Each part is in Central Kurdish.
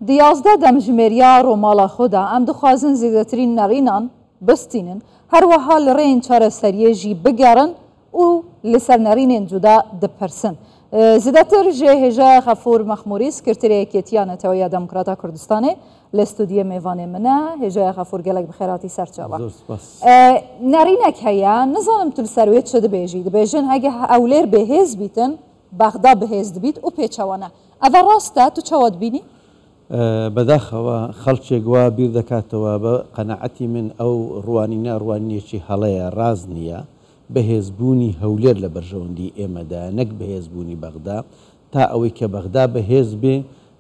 دیازده دمجمێریە ڕۆماڵە خۆدا ئەم دخوازن زیاترین نەڕینان بستینن هەروەها لە ڕێین چارەسەریەژی بگەڕن و لەسەر نەڕینێن جودا دپرسن. زیاتر جێ هێژە غەفور مەخموری سکرتێرە یەکێتیە نەتەوەیە دەموکراتە کوردستانê لە ستودیە میوانê min e hêja غەفور gelek bi xêratî serçava. Nerînek heye nizanim tu li ser wê çi dibêjî dibêjin hege ewlêr bêhêz bîtin bexda bihêz dibît û pêçewane. Ev rast e tu çawa dibînî؟ بەداخەوە خەڵکێک وا بیر دەکاتەوە بە قەنەعەتی من ئەو ڕوانینە ڕوانیەکی هەڵەیە ڕاز نییە بەهێزبوونی هەولێر لە بەرژەوەندی ئێمەدا نەک بەهێزبوونی بەغدا تا ئەوەی کە بەغدا بەهێز بێ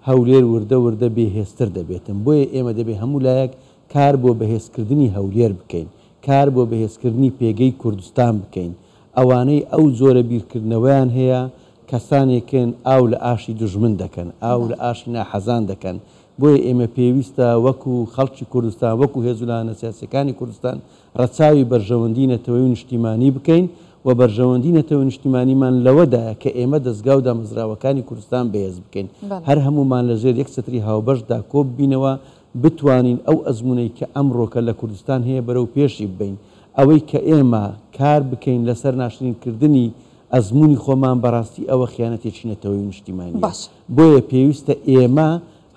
هەولێر وردە وردە بێهێزتر دەبێتن بۆیە ئێمە دەبێ هەموو لایەک کار بۆ بەهێزکردنی هەولێر بکەین کار بۆ بەهێزکردنی پێگەی کوردستان بکەین ئەوانەی ئەو زۆرە بیرکردنەوەیان هەیە کەسانێکن ئاو لە ئاشی دژمن دەکەن ئاو لە ئاشی ناحەزان دەکەن بۆیە ئێمە پێویستە وەکو خەڵکی کوردستان وەکو هێزولانە سیاسەکانی کوردستان ڕەچاوی بەرژەوەندی نەتەوەی و نیشتیمانی بکەین و بەرژەوەندی نەتەوەی نیشتیمانیمان لەوەدایە کە ئێمە دەستگا و دامەزراوەکانی کوردستان بەهێز بکەین هەر هەمومان لەژێر یەک چەتری هاوبەشدا کۆب بینەوە بتوانین ئەو ئەزمونەی کە ئەمڕۆکە لە کوردستان هەیە بەرەو پێشی ببین ئەوەی کە ئێمە کار بکەین لەسەر ناشرینکردنی ئەزمموی خۆمان بەڕاستی ئەوە خیانەتێکی نەتەوەی نیشتیمانی بۆیە پێویستە ئێمە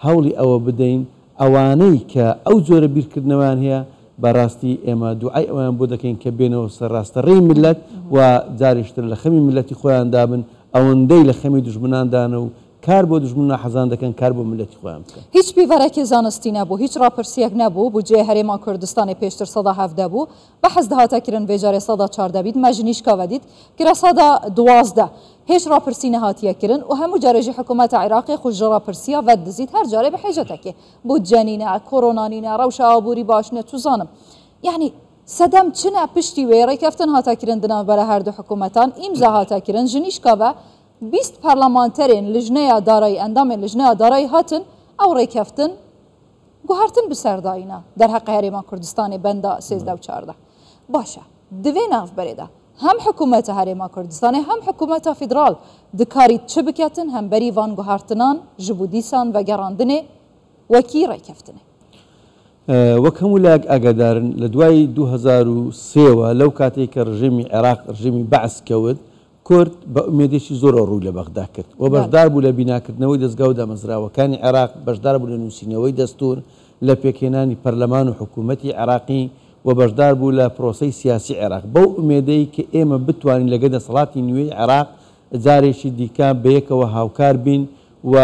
هەوڵی ئەوە بدەین ئەوانەی کە ئەو جۆرە بیرکردنەوەیان هەیە بەڕاستی ئێمە دوعای ئەویان بۆ دەکەین کە بێنەوە سەرڕاستەڕێی ملت و جاریشتر لە خەمی ملەتی خۆیان دابن ئەوەندەی لە خەمی دژمناندانە و کار بۆ دژمن ناحەزان دەکەن کار بۆ ملەتی خۆیان بکەن. هیچ پیڤەرێکی زانستی نەبوو هیچ ڕاپرسیەک نەبوو بودجێ هەرێما کوردستانی پێشتر سەدا هەفدە بوو بەحەز دەهاتەکردن بێجارێ سەدا چاردە بیت مەژنیشکاوە دیت کرا سەدا دوازدە هیچ ڕاپرسی نەهاتیەکردن و هەموو جارێژی حکوومەتە عێراقی خوش ڕاپرسیە ڤەت دزیت هەر جارێ بە حێژەتەکێ بودجەنینە کۆڕۆنانینە ڕەوشە ئابووری باشنە توزانم یعنی سەدەم چنە پشتی وێ ڕێکەفتن هاتەکردن دنابەرە هەردوو حکوومەتان ئیمزا هاتەکردن ژنیشکاوە 20 پەرلەمانتەرێن لژنەیە دارایی ئەندامێن لژنەیە دارایی هاتن ئەو ڕێکەفتن گوهارتن بسەرداینە دەرهەقی هەرێما کوردستانی بەندا 13 و 14 باشە divê navberêda hem hikûmeta Herêma Kurdistanê hem hikûmeta federal dikarî çi biketin hem berî van guhartinan ji bo dîsan vegerandinê wekî rêkeftinê. وەک هەموو لایەک ئاگادارن لە دوای 2003ەوە لەو کاتێک کە ڕژێمی عێراق ڕژێمی بەعس کەوت کورد بە ئومێدێکی زۆر ڕووی لە بەغدا کرد و بەشدار بوو لە بیناکردنەوەی دەستگا و دامەزراوەکانی عێراق بەشدار بوو لە نووسینەوەی دەستور لە پێکهێنانی پەرلەمان و حکوومەتی عێراقی و بەشدار بوو لە پرۆسەی سیاسی عێراق بەو ئومێدەی کە ئێمە بتوانین لەگە دەسەڵاتی نوێی عێراق جارێکی دیکە بەیەکەوە هاوکار بین و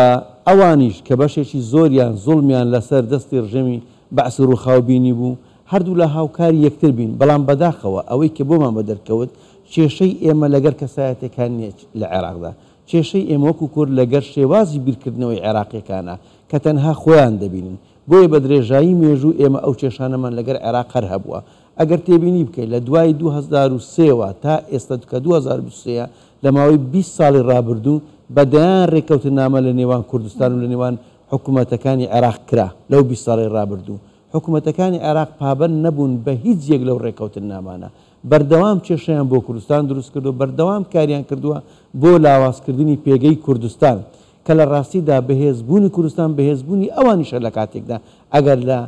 ئەوانیش کە بەشێکی زۆریان زوڵمیان لەسەر دەستی ڕژێمی بەعس ڕووخاوبینی بوو هەردوو لە هاوکاری یەکتر بین بەڵام بەداخەوە ئەوەی کە بۆمان بە دەرکەوت کێشەی ئێمە لەگەر کەسایەتەکان لە عێراقدا کێشەی ئێمە وەکو کورد لەگەر شێوازی بیرکردنەوەی عێراقیەکانە کە تەنها خۆیان دەبینن بۆیە بە درێژایی مێژوو ئێمە ئەو کێشانەمان لەگەر عێراق هەر هەبووە ئەگەر تێبینی بکەیت لە دوای 2003ەوە تا ئێستا کە 2023 لە ماوەی 20 ساڵی ڕابردوو بەدەیان ڕێکەوتنامە لە نێوان کوردستان و لە نێوان حکوومەتەکانی عێراق کرا لەو 20 ساڵی ڕابردوو حکوومەتەکانی عێراق پابەند نەبوون بە هیچ یەک لەو ڕێکەوتنامانە بەردەوام کێشەیان بۆ کوردستان دروست کردو بەردەوام کاریان کردووە بۆ لاوازکردنی پێگەی کوردستان کە لە ڕاستیدا بەهێزبوونی کوردستان بەهێزبوونی ئەوانیشە لە کاتێکدا ئەگەر لە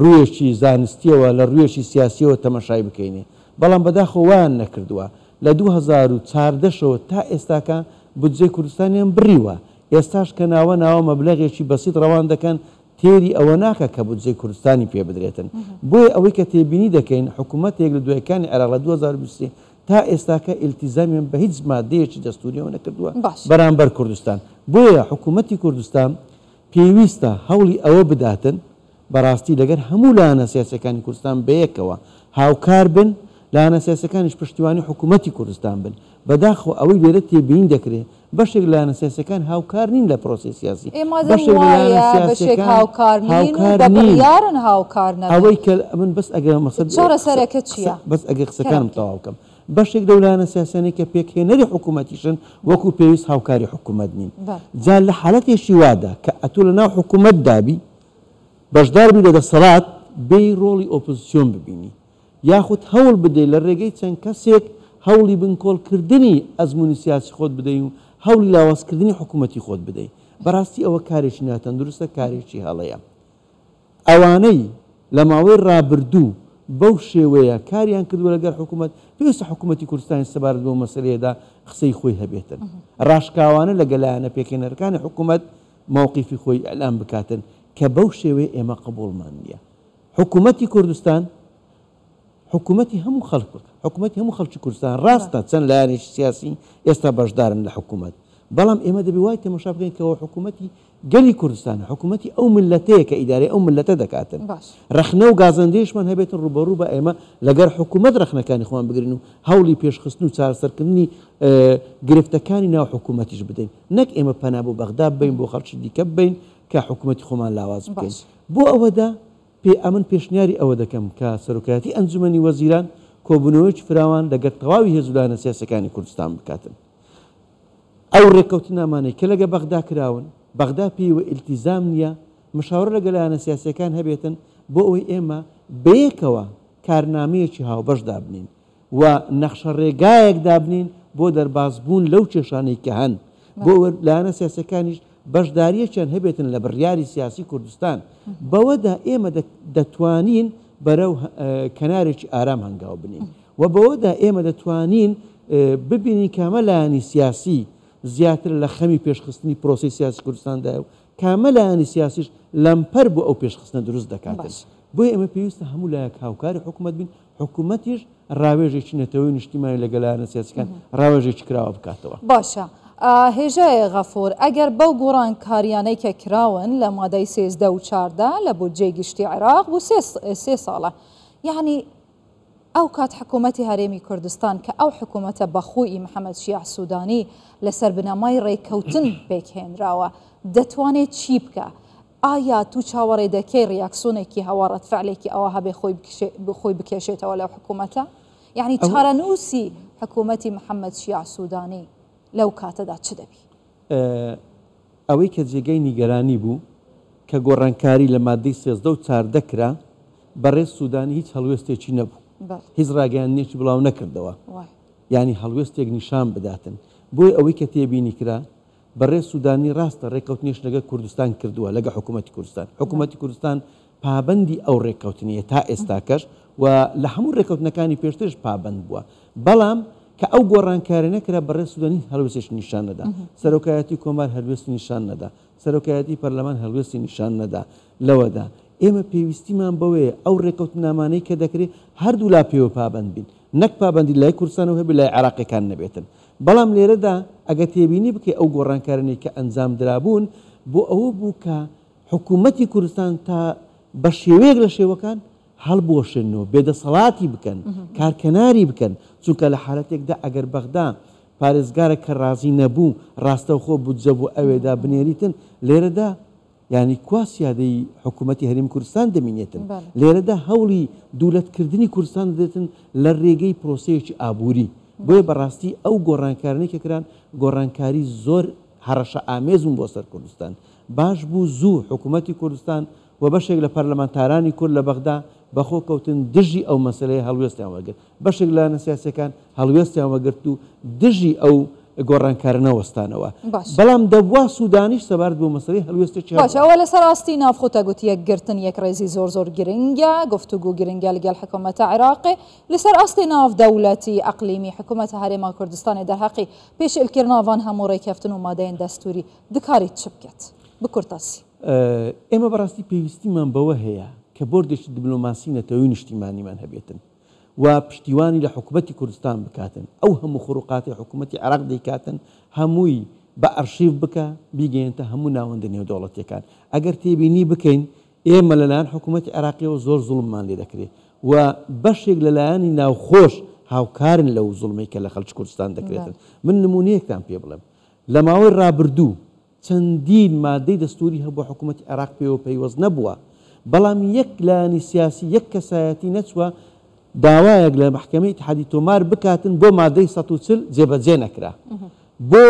ڕوویەکی زانستیەوە لە ڕوویەکی سیاسیەوە تەمەشای بکەینێ بەڵام بەداخەوە وایان نەکردووە لە 2014ەوە تا ئێستاکە بودجەی کوردستانیان بڕیوە ئێستاش کە ناوە مەبلەغێکی بەسیط ڕەوان دەکەن تێری ئەوە ناکە کە بودجەی کوردستانی پێ بدرێتن بۆیە ئەوەی کە تێبینی دەکەین حکوومەتێک لە دوایەکانی عێراق لە 2023 تا ئێستاکە ئیلتیزامیان بە هیچ مادەیەکی دەستوریەوە نەکردووە بەرامبەر کوردستان بۆیە حکوومەتی کوردستان پێویستە هەوڵی ئەوە بداتن بەڕاستی لەگەر هەموو لایەنە سیاسەکانی کوردستان بەیەکەوە هاوکار بن لایەنە سیاسەکانیش پشتیوانی حکوومەتی کوردستان بن بەداخەوە ئەوەی لێرە تێبین دەکرێت بەشێک لایەنە سیاسەکان هاوکار نین لە پرۆسی سیاسی ئەوەی کە من بەس ئەگەر مەقسەد چارەسەرەکە چییە بەس ئەگەر قسەکانم تەواو بکەم بەشێک لەو لایەنە سیاسانەی کە پێکهێنەری حکوومەتیشن وەکو پێویست هاوکاری حکوومەت نین جا لە حالەتێکی وادا کە ئەتۆ لەناو حکوومەت دابی بەشدار بی لە دەسەڵات بێی ڕۆڵی ئۆپۆزیسیۆن ببینی یاخود هەوڵ بدەیت لە ڕێگەی چەند کەسێک هەوڵی بنکۆڵکردنی ئەزمموی سیاسی خۆت بدەیت و هەوڵی لاوازکردنی حکوومەتی خۆت بدەیت بەڕاستی ئەوە کارێکی ناتەندروستە کارێکی هەڵەیە ئەوانەی لە ماوەی ڕابردوو بەو شێوەیە کاریان کردووە لەگەر حکوومەت پێویستە حکوومەتی کوردستانی سەبارەت بۆ مەسەلەیەدا قسەی خۆی هەبێتن ڕاشکاوانە لەگەلایەنە پێکێنەرەکانی حکوومەت مووقیفی خۆی ئەلان بکاتن کە بەو شێوەیە ئێمە قبوڵمان نییە حکوومەتی کوردستان حکوومەتی هەموو خەڵک حکوومەتی هەموو خەڵکی کوردستان ڕاستە چەند لایەنێکی سیاسی ئێستا بەشدارن لە حکوومەت بەڵام ئێمە دەبی وای تەماشا بکەین کەەوە حکوومەتی گەلی کوردستان حکوومەتی ئەو ملەتەیە کە ئیدارەی ئەو ملەتە دەکاتن ڕخنە و گازەندەیشمان هەبێتن ڕوبەڕوو بە ئێمە لەگەر حکوومەت ڕخنەکانی خۆمان بگرین و هەوڵی پێشخستن و چارەسەرکردنی گرفتەکانی ناو حکوومەتیش بدەین نەک ئێمە پەنا بۆ بەغدا بین بۆ خەڵکی دیکە بین کە حکوومەتی خۆمان لاواز بکەین بۆ ئەوەدا ئەمن پێشنیاری ئەوە دەکەم کە سەرۆکایەتی ئەنجومەنی وەزیران کۆبوونەوەیەکی فراوان لەگەر تەواوی هێزولانە سیاسەکانی کوردستان بکاتن ئەو ڕێککەوتنامانەی کە لەگە بەغدا کراون بەغدا پێیوە ئیلتیزام نییە مشاورە لەگەلایەنە سیاسەکان هەبێتن بۆ ئەوەی ئێمە بەیەکەوە کارنامەیەکی هاوبەش دابنین و نەخشە ڕێگایەک دابنین بۆ دەربازبوون لەو کێشانەی کە هەن بۆ لایەنە سیاسەکانیش بەشداریەکیان هەبێتن لە بڕیاری سیاسی کوردستان بەوەدا ئێمە دەتوانین بەرەو کەنارێکی ئارام هەنگاو بنین و بەوەدا ئێمە دەتوانین ببینین کامە لایەنی سیاسی زیاتر لە خەمی پێشخستنی پرۆسی سیاسی کوردستاندایە و کامە لایەنی سیاسیش لەمپەر بۆ ئەو پێشخستنە دروست دەکاتن بۆیە ئێمە پێویستە هەموو لایەک هاوکاری حکوومەت بین حکوومەتیش ڕاوێژێکی نەتەوەی نیشتیمانی لەگە لایەنە سیاسیەکان ڕاوێژێکی کراوە بکاتەوە باشە هێژای غەفور ئەگەر بەو گۆڕانکاریانەی کە کراون لە مادەی 13 و 14 لە بودجێی گشتی عێراق بۆ 3 ساڵە یعنی ئەو کات حکوومەتی هەرێمی کوردستان کە ئەو حکوومەتە بەخۆی محەممەد شیع سوودانی لەسەر بنەمای ڕێککەوتن پێکهێنراوە دەتوانێت چی بکە ئایا تو چاوەڕێ دەکەی ڕیاکسۆنێکی هەواڕەت فعلێکی ئەوە هەبێ خۆی بکێشێتەوە لەو حکوومەتە یعنی چارەنووسی حکوومەتی محەممەد شیع سوودانی لەو کاتەدا چ دەبی ئەوەی کە جێگەی نیگەرانی بوو کە گۆڕانکاری لە مادەی 13 و 14 کرا بەڕێز سوودانی هیچ هەڵوێستێکی نەبوو هیچ ڕاگەیاندنێکی بڵاو نەکردەوە ینی هەڵوێستێک نیشان بداتن بۆی ئەوەی کە تێبینی کرا بەڕێز سوودانی ڕاستە ڕێککەوتنیش لەگە کوردستان کردووە لەگە حکوومەتی کوردستان پابەندی ئەو ڕێککەوتنیە تا ئێستاکەش و لە هەموو ڕێککەوتنەکانی پێشترش پابەند بووە بەڵام کە ئەو گۆڕانکاری نەکرا بەڕێز سوودانی هەڵوێستێکی نیشان نەدا سەرۆکایەتی کۆمار هەڵوێستی نیشان نەدا سەرۆکایەتی پەرلەمان هەڵوێستی نیشان نەدا لەوەدا ئێمە پێویستیمان بەوەیە ئەو ڕێککەوتنامانەی کە دەکرێت هەردوو لا پێوە پابند بین نەک پابندی لای کوردستانەوە هەبێ لای عێراقیەکان نەبێتن بەڵام لێرەدا ئەگە تێبینی بکەی ئەو گۆڕانکارانەی کە ئەنجام درابوون بۆ ئەوە بوو کە حکوومەتی کوردستان تا بە شێوەیەک لە شێوەکان هەڵبۆشێنەوە بێدەسەڵاتی بکەن کارکەناری بکەن چونکە لە حالەتێکدا ئەگەر بەغدا پارێزگارە کە ڕازی نەبوو ڕاستەوخۆ بودجە بۆ ئەوێدا بنێریتن لێرەدا ینی کواسیادەی حکوومەتی هەرێمی کوردستان دەمینێتن لێرەدا هەوڵی دوولەتکردنی کوردستان دەدێتن لە ڕێگەی پرۆسەیەکی ئابووری بۆیە بەڕاستی ئەو گۆڕانکارانەی کە کران گۆڕانکاری زۆر هەڕەشە ئامێزم بۆ سەر کوردستان باش بوو زوو حکوومەتی کوردستان و بەشێک لە پەرلەمانتارانی کورد لە بەغدا بەخۆ کەوتن دژی ئەو مەسلەیە هەڵوێستیان وەرگرت بەشێک لایەنە سیاسیەکان هەڵوێستیان وەرگرت و دژی ئەو گۆڕانکارە وەستانەوە بەڵام دەبوا سوودانیش سەبارەت بۆ مەسلەی هەڵوێستێکی باشە ئەوە لەسەر ئاستی نافخۆتە گوتی یەکگرتن یەک ڕێزی زۆر گرنگە گفتوگو گرنگە لەگەڵ حکوومەتە عێراقی لەسەر ئاستی ناودەوڵەتی ئەقلیمی حکوومەتە هەرێما کوردستانی دەرحەقی پێش ئلکردناوان هەموو ڕێککەوتن و مادەیەن دەستوری دکاری چ بکات بکورتاسی ئێمە بەڕاستی پێویستیمان بەوە هەیە کە بۆردێکی دیبلۆماسی نەتەوەی نیشتیمانیمان هەبێتن و پشتیوانی لە حکوومەتی کوردستان بکاتن ئەو هەموو خروقاتی حکوومەتی عێراق دەیکاتن هەمووی بە ئەرشیف بکە بیگەێنتە هەموو ناوەندە نێودەوڵەتیەکان ئەگەر تێبینی بکەین ئێمە لەلایەن حکوومەتی عێراقیەوە زۆر زوڵممان لێ دەکرێت و بەشێک لەلایەنی ناوخۆش هاوکارن لەو زوڵمەی کە لە خەڵکی کوردستان دەکرێتن من نمونەیەکتان پێ بڵێم لە ماوەی ڕابردوو چەندین مادەی دەستوری هەبوو حکوومەتی عێراق پێوە پەیوەست نەبووە بەڵام یەک لایەنی سیاسی یەک کەسایەتی نەچووە داوایەک لە محکەمەی اتحادی تۆمار بکاتن بۆ مادەی 140 جێبەجێ نەکرا بۆ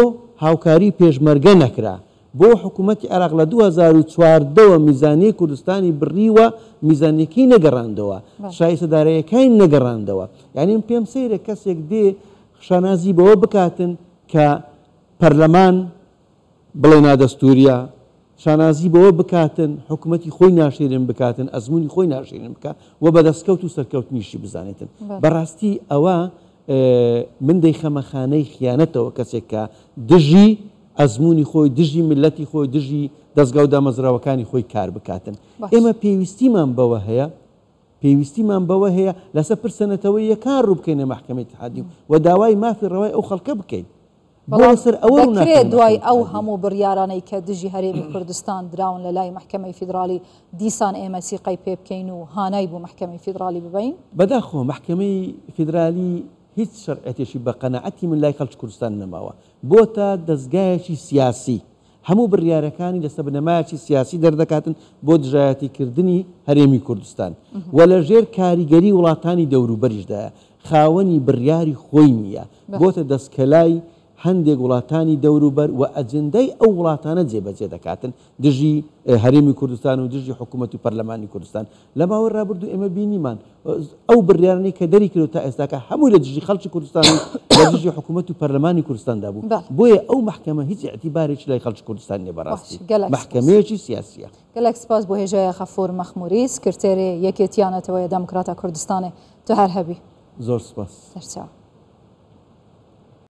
هاوکاری پێشمەرگە نەکرا بۆ حکوومەتی عێراق لە 2014 میزانیەی کوردستانی بڕیوە میزانیەکەی نەگەڕاندەوە شایستەدارەیەکەی نەگەڕاندەوە یعنی پێم سەیرە کەسێک دێ شانازی بەوە بکاتن کە پەرلەمان بڵێ نادەستوریە شانازی بەوە بکاتن حکوومەتی خۆی ناشێرن بکاتن ئەزمموی خۆی ناشێرن بکە و بەدەستکەوت و سەرکەوتنیشی بزانێتن بەڕاستی ئەوە من دەیخەمەخانەی خیانەتەوە کەسێک کە دژی ئەزمموی خۆی دژی ملەتی خۆی دژی دەستگا و دامەزراوەکانی خۆی کار بکاتن ئێمە پێویستیمان بەوە هەیە پێویستیمان بەوە هەیە لەسەر پرسەنەتەوەی یەکان ڕوو بکەینە محکەمەی اتحادیە و داوای مافی ڕەوای ئەو خەڵکە بکەین بەڵام دوای ئەو هەموو بڕیارانەی کە دژی هەرێمی کوردستان دراون لە لای محکەمەی فیدرالی دیسان ئێمە سیقەی پێ بکەین و هانای بۆ محکەمەی فیدرالی ببین بەداخۆ محکەمەی فیدرالی هیچ شەرعەتێکی بە قەنەعەتی من لای خەڵکی کوردستان نەماوە بۆتە دەستگایەکی سیاسی هەموو بڕیارەکانی لەسەر بنەمایەکی سیاسی دەردەکاتن بۆ دژایەتیکردنی هەرێمی کوردستان و لە ژێر کاریگەری وڵاتانی دەوروبەریشدایە خاوەنی بڕیاری خۆی نییە بۆتە دەستکەلای هەندێک وڵاتانی دەوروبەر و ئەجندەی ئەو وڵاتانە جێبەجێ دەکاتن دژی هەرێمی کوردستان و دژی حکوومەت و پەرلەمانی کوردستان لە ماوەی ڕابردوو ئێمە بینیمان ئەو بڕیارانەی کە دەری کرد تا ئێستاکە هەموو لە دژی خەڵکی کوردستان و لە دژی حکوومەت و پەرلەمانی کوردستاندا بوو بۆیە ئەو محکەمە هیچ اعتیبارێکی لای خەڵکی کوردستان نیە بەڕاستی محکەمەیەکی سیاسیە. گەلێک سپاس بۆ هێژەیە غەفور مەخموری سکرتێری یەکێتیانەتەوەی دەموکراتە کوردستانی تو هەر هەبی زۆر سپاس.